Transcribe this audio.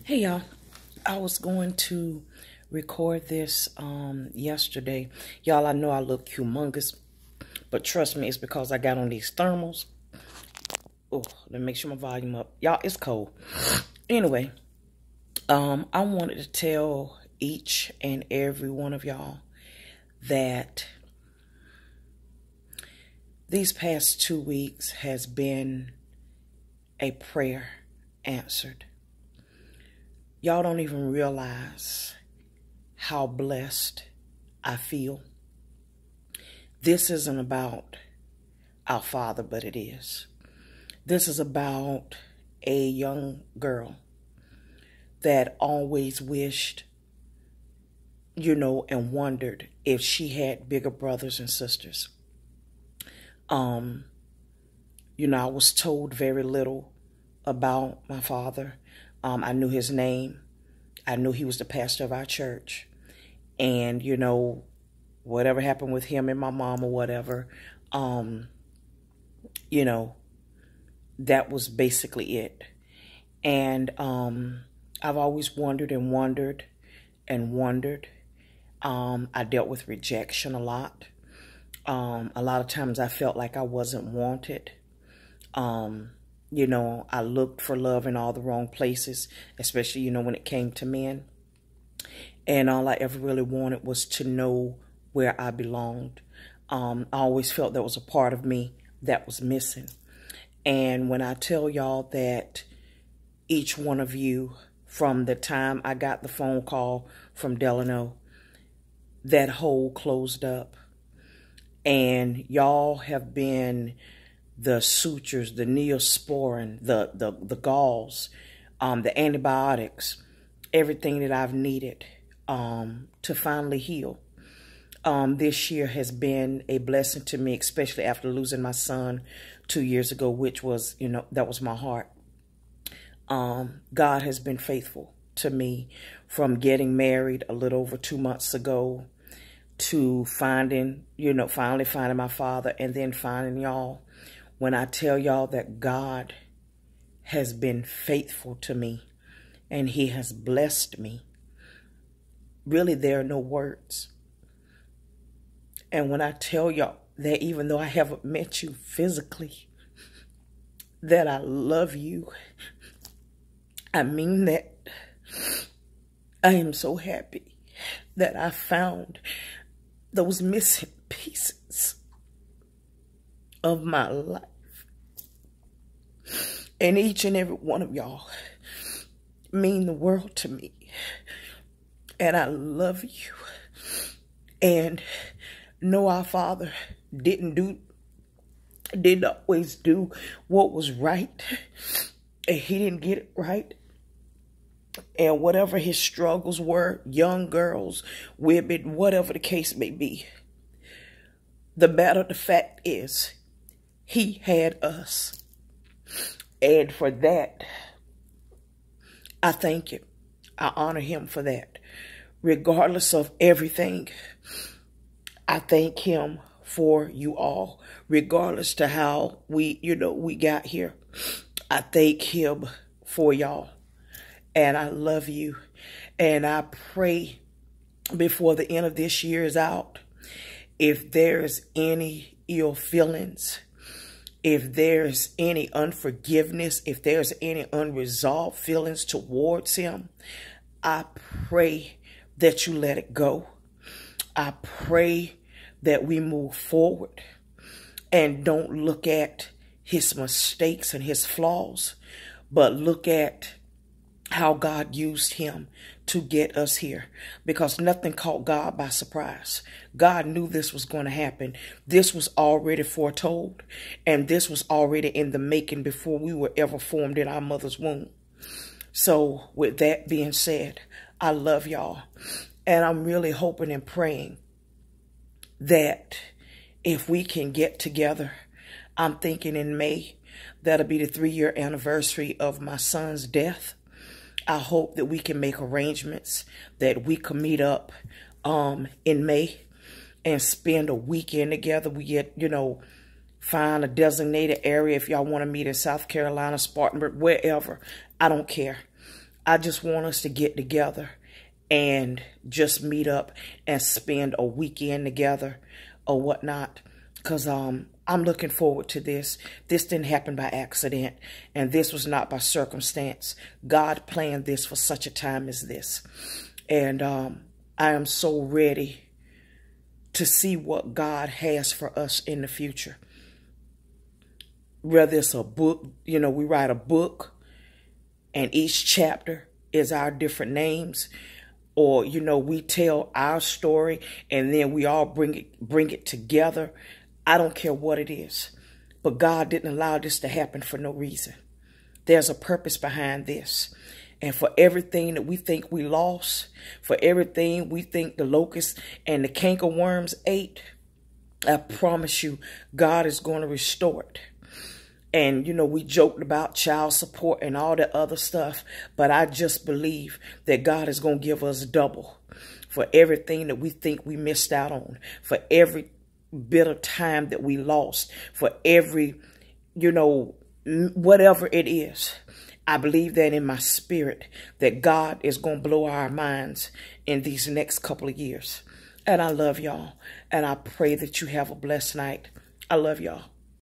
Hey y'all, I was going to record this yesterday. Y'all, I know I look humongous, but trust me, it's because I got on these thermals. Oh, let me make sure my volume up. Y'all, it's cold. Anyway, I wanted to tell each and every one of y'all that these past 2 weeks has been a prayer answered. Y'all don't even realize how blessed I feel. This isn't about our Father, but it is. This is about a young girl that always wished, and wondered if she had bigger brothers and sisters. I was told very little about my father. I knew his name. I knew he was the pastor of our church. And, whatever happened with him and my mom or whatever, that was basically it. And I've always wondered and wondered and wondered. I dealt with rejection a lot. A lot of times I felt like I wasn't wanted. I looked for love in all the wrong places, especially, when it came to men. And all I ever really wanted was to know where I belonged. I always felt there was a part of me that was missing. And when I tell y'all that each one of you, from the time I got the phone call from Delano, that hole closed up. And y'all have been the sutures, the neosporin, the gauze, the antibiotics, everything that I've needed to finally heal. This year has been a blessing to me, especially after losing my son 2 years ago, which was, that was my heart. God has been faithful to me, from getting married a little over 2 months ago to finally finding my father, and then finding y'all. When I tell y'all that God has been faithful to me and he has blessed me, really there are no words. And when I tell y'all that even though I haven't met you physically, that I love you, I mean that. I am so happy that I found those missing pieces of my life. And each and every one of y'all mean the world to me. And I love you. And know our Father didn't always do what was right. And he didn't get it right. And whatever his struggles were, young girls, women, whatever the case may be, the fact is, he had us. And for that, I thank him. I honor him for that. Regardless of everything, I thank him for you all. Regardless to how we got here, I thank him for y'all. And I love you. And I pray before the end of this year is out, if there's any ill feelings, if there's any unforgiveness, if there's any unresolved feelings towards him, I pray that you let it go. I pray that we move forward and don't look at his mistakes and his flaws, but look at how God used him to get us here, because nothing caught God by surprise. God knew this was going to happen. This was already foretold, and this was already in the making before we were ever formed in our mother's womb. So with that being said, I love y'all, and I'm really hoping and praying that if we can get together, I'm thinking in May, that'll be the 3-year anniversary of my son's death. I hope that we can make arrangements that we can meet up in May and spend a weekend together. We get, find a designated area if y'all want to meet in South Carolina, Spartanburg, wherever. I don't care. I just want us to get together and just meet up and spend a weekend together or whatnot. Because I'm looking forward to this. This didn't happen by accident, and this was not by circumstance. God planned this for such a time as this. And I am so ready to see what God has for us in the future. Whether it's a book, we write a book, and each chapter is our different names. Or, we tell our story and then we all bring it together. I don't care what it is. But God didn't allow this to happen for no reason. There's a purpose behind this. And for everything that we think we lost, for everything we think the locusts and the cankerworms ate, I promise you, God is going to restore it. And, we joked about child support and all that other stuff, but I just believe that God is going to give us double for everything that we think we missed out on, for every bit of time that we lost, for every, whatever it is. I believe that in my spirit, that God is going to blow our minds in these next couple of years. And I love y'all. And I pray that you have a blessed night. I love y'all.